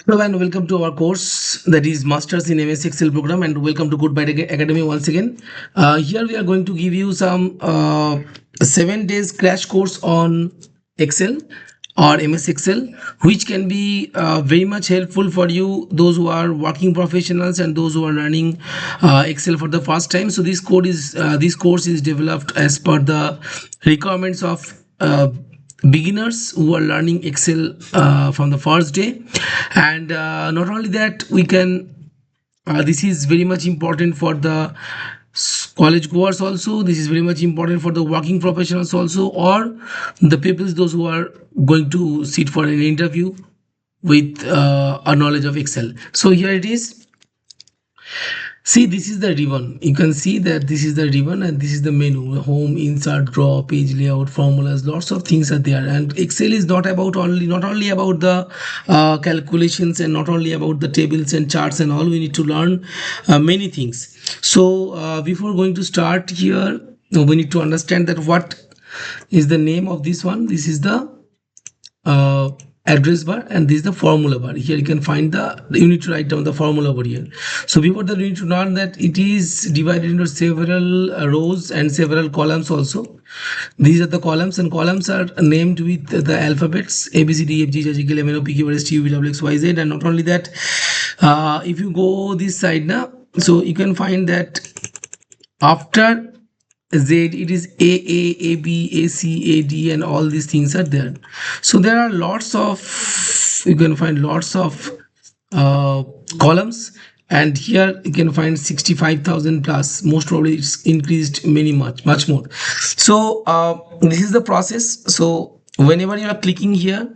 Hello and welcome to our course that is Masters in MS Excel program, and welcome to Code Byte Academy once again. Here we are going to give you some 7 days crash course on Excel or MS Excel, which can be very much helpful for you, those who are working professionals and those who are learning Excel for the first time. So this course is developed as per the requirements of beginners who are learning Excel from the first day. And not only that, we can this is very much important for the college goers also. This is very much important for the working professionals also, or the people those who are going to sit for an interview with a knowledge of Excel. So here it is. See, this is the ribbon. You can see that this is the ribbon and this is the menu: home, insert, draw, page layout, formulas. Lots of things are there. And Excel is not only about the calculations and not only about the tables and charts and all. We need to learn many things. So before going to start here, we need to understand that what is the name of this one. This is the address bar, and this is the formula bar. Here you can find you need to write down the formula over here. So before that, we need to learn that it is divided into several rows and several columns also. These are the columns, and columns are named with the alphabets A, B, C, D, E, F, G, H, I, J, K, L, M, N, O, P, Q, R, S, T, U, V, W, X, Y, Z. And not only that, if you go this side now, so you can find that after Z, it is A, B, A, C, A, D, and all these things are there. So there are lots of, you can find lots of columns, and here you can find 65,000 plus. Most probably it's increased much more. So this is the process. So whenever you are clicking here,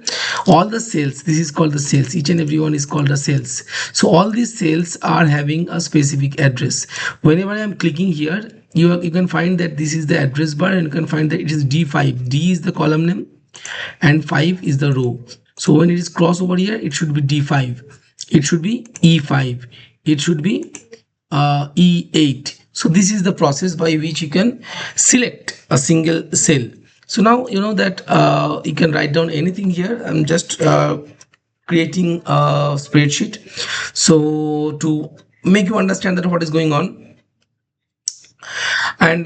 all the cells, this is called the cells, each and every one is called the cells. So all these cells are having a specific address. Whenever I am clicking here, you can find that this is the address bar, and you can find that it is D5. D is the column name and 5 is the row. So when it is cross over here, it should be D5, it should be E5, it should be E8. So this is the process by which you can select a single cell. So now you know that you can write down anything here. I'm just creating a spreadsheet so to make you understand that what is going on. And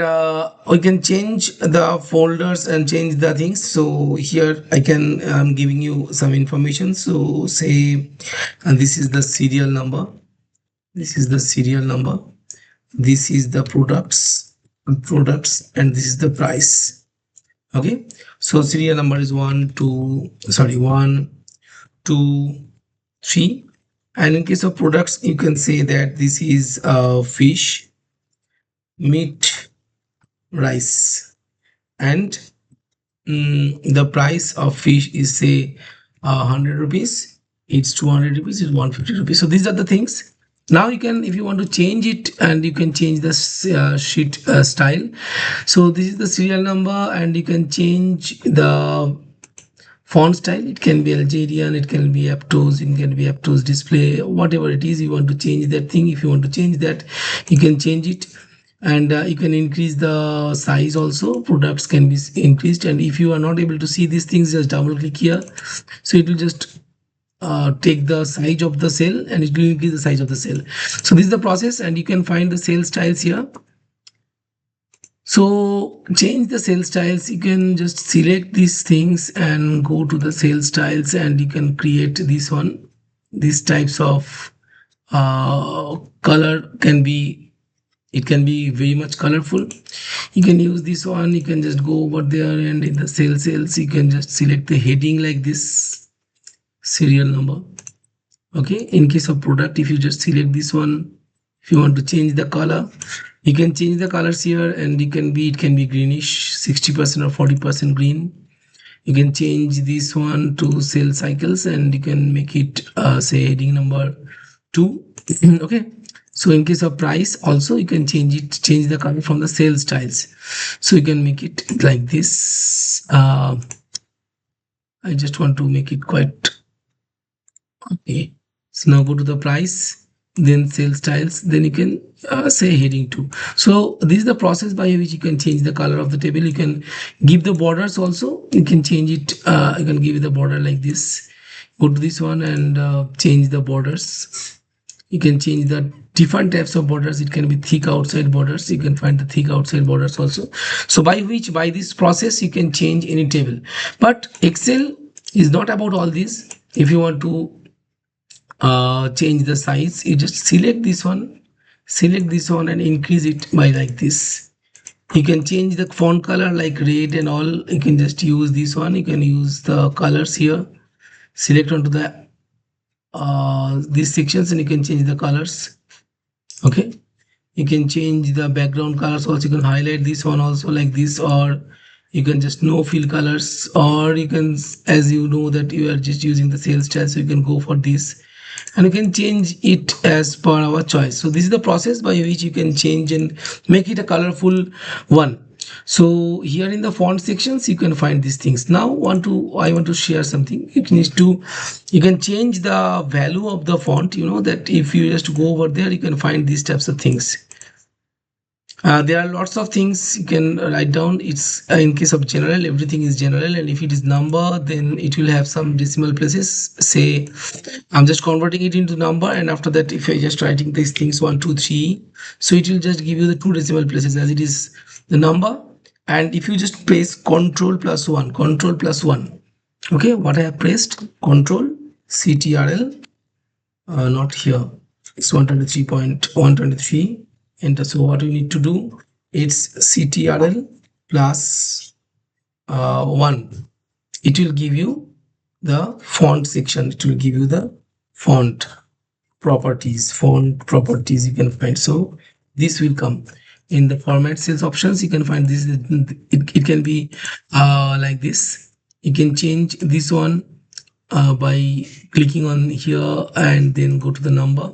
we can change the folders and change the things. So here I'm giving you some information. So say, and this is the serial number, this is the serial number, this is the products, and this is the price. Okay, so serial number is 1 2 3, and in case of products, you can say that this is fish, meat, rice, and the price of fish is say 100 rupees, it's 200 rupees, it's 150 rupees. So these are the things. Now you can, if you want to change it, and you can change the sheet style. So this is the serial number, and you can change the font style. It can be Algerian, it can be Aptos, it can be Aptos display, whatever it is you want to change that thing. If you want to change that, you can change it. And you can increase the size also. Products can be increased, and if you are not able to see these things, just double click here. So it will just take the size of the cell, and it will increase the size of the cell. So this is the process, and you can find the cell styles here. So change the cell styles, you can just select these things and go to the cell styles, and you can create this one. These types of color can be, it can be very much colorful. You can use this one. You can just go over there, and in the cells you can just select the heading like this, serial number. Okay, in case of product, if you just select this one, if you want to change the color, you can change the colors here, and it can be greenish, 60% or 40% green. You can change this one to cell cycles, and you can make it say heading number 2. Okay, so in case of price also, you can change the color from the cell styles. So you can make it like this. I just want to make it quite okay. So now go to the price, then cell styles, then you can say heading 2. So this is the process by which you can change the color of the table. You can give the borders also. You can change it. You can give it the border like this. Go to this one and change the borders. You can change the different types of borders. It can be thick outside borders. You can find the thick outside borders also. So by this process you can change any table. But Excel is not about all this. If you want to change the size, you just select this one, and increase it by like this. You can change the font color like red and all. You can just use this one. You can use the colors here, select onto the these sections, and you can change the colors. Okay, you can change the background colors also. You can highlight this one also like this, or you can just no fill colors, or you can, as you know that you are just using the sales style, so you can go for this, and you can change it as per our choice. So this is the process by which you can change and make it a colorful one. So here in the font sections you can find these things. Now I want to share something. You can change the value of the font. You know that if you just go over there, you can find these types of things. There are lots of things you can write down. It's in case of general, everything is general, and if it is number, then it will have some decimal places. Say I'm just converting it into number, and after that if I just writing these things 1 2 3, so it will just give you the 2 decimal places as it is the number. And if you just press control plus 1, okay, what I have pressed, control CTRL, not here, it's 123.123, enter. So what we need to do, it's CTRL plus 1. It will give you the font section. It will give you the font properties. You can find. So this will come in the format cells options. You can find this. It can be like this. You can change this one by clicking on here and then go to the number.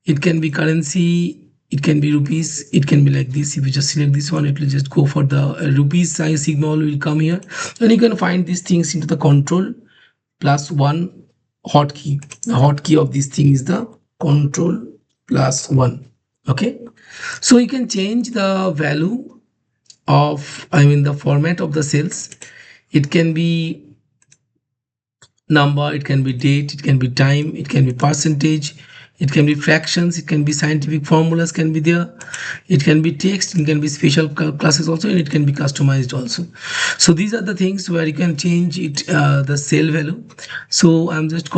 It can be currency, it can be rupees, it can be like this. If you just select this one, it will just go for the rupees size signal will come here, and you can find these things into the control plus 1 hotkey. The hotkey of this thing is the control plus 1. Okay, so you can change the value of, the format of the cells. It can be number, it can be date, it can be time, it can be percentage, it can be fractions, it can be scientific formulas can be there, it can be text, it can be special classes also, and it can be customized also. So these are the things where you can change it, the cell value. So I'm just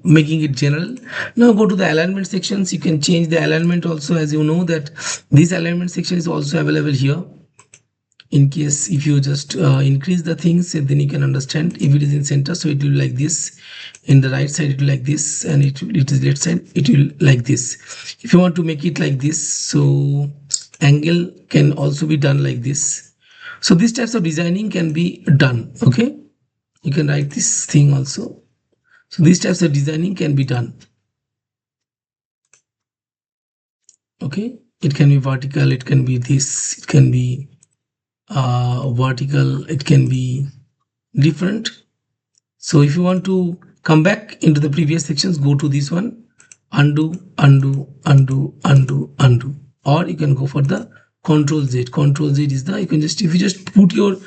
making it general. Now go to the alignment sections. You can change the alignment also. As you know that this alignment section is also available here. In case if you just increase the things, then you can understand. If it is in center, so it will like this. In the right side it will like this, and it is left side it will like this. If you want to make it like this, so angle can also be done like this. So these types of designing can be done. Okay, you can write this thing also. So these types of designing can be done. Okay, it can be vertical, it can be this, it can be vertical, it can be different. So if you want to come back into the previous sections, go to this one, undo, or you can go for the Control Z. Control Z is the, you can just, if you just put your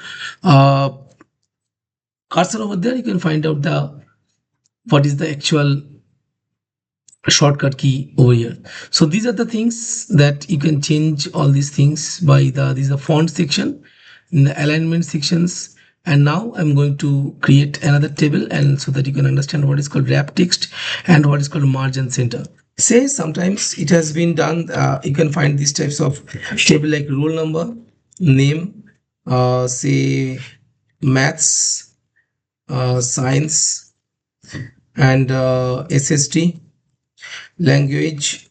cursor over there, you can find out the what is the actual shortcut key over here. So these are the things that you can change all these things by this is the font section, in the alignment sections. And now I'm going to create another table, and so that you can understand what is called wrap text and what is called margin center. Say sometimes it has been done, you can find these types of table like roll number, name, say maths, science, and SST, language,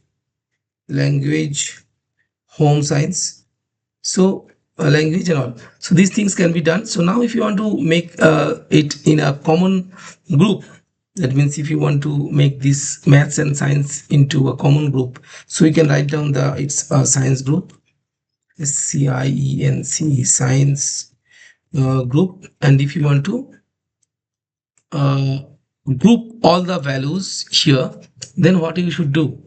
home science, so language and all. So these things can be done. So now if you want to make it in a common group, that means if you want to make this maths and science into a common group, so you can write down it's a science group, SCIENC, science group. And if you want to group all the values here, then what you should do,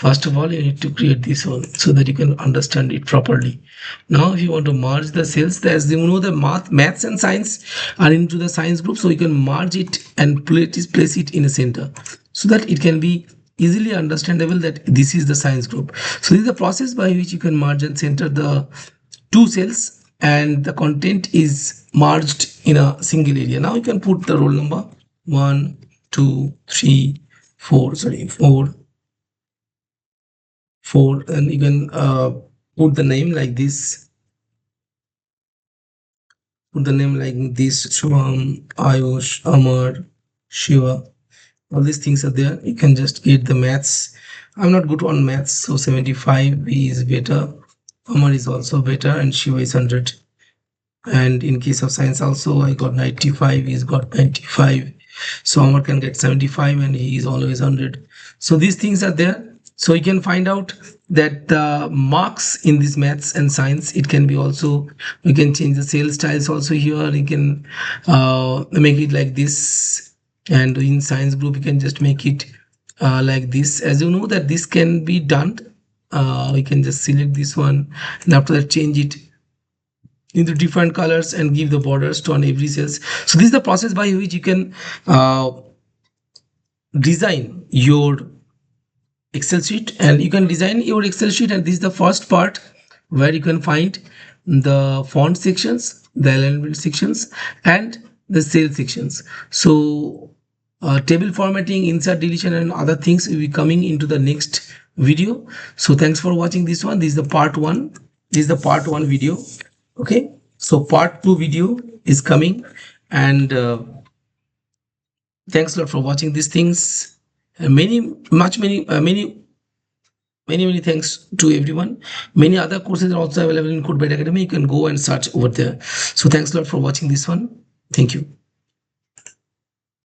First of all, you need to create this one so that you can understand it properly. Now, if you want to merge the cells, as you know, the maths and science are into the science group, so you can merge it and place it in a center so that it can be easily understandable that this is the science group. So this is the process by which you can merge and center the two cells, and the content is merged in a single area. Now you can put the roll number 1, 2, 3, 4, sorry, 4, and you can put the name like this. Put the name like this: Shubham, Ayush, Amar, Shiva. All these things are there. You can just get the maths. I'm not good on maths, so 75 is better. Amar is also better, and Shiva is 100. And in case of science also, I got 95. He's got 95. So Amar can get 75, and he is always 100. So these things are there. So you can find out that the marks in this maths and science, it can be also, you can change the cell styles also here. You can make it like this, and in science group you can just make it like this. As you know that this can be done, you can just select this one, and after that change it into different colors and give the borders to on every cells. So this is the process by which you can design your Excel sheet, and you can design your Excel sheet. And this is the first part where you can find the font sections, the alignment sections, and the cell sections. So table formatting, insert, deletion, and other things will be coming into the next video. So thanks for watching this one. This is the part 1. This is the part 1 video. Okay, so part 2 video is coming, and thanks a lot for watching these things. Many thanks to everyone. Many other courses are also available in Code Byte Academy. You can go and search over there. So thanks a lot for watching this one. Thank you.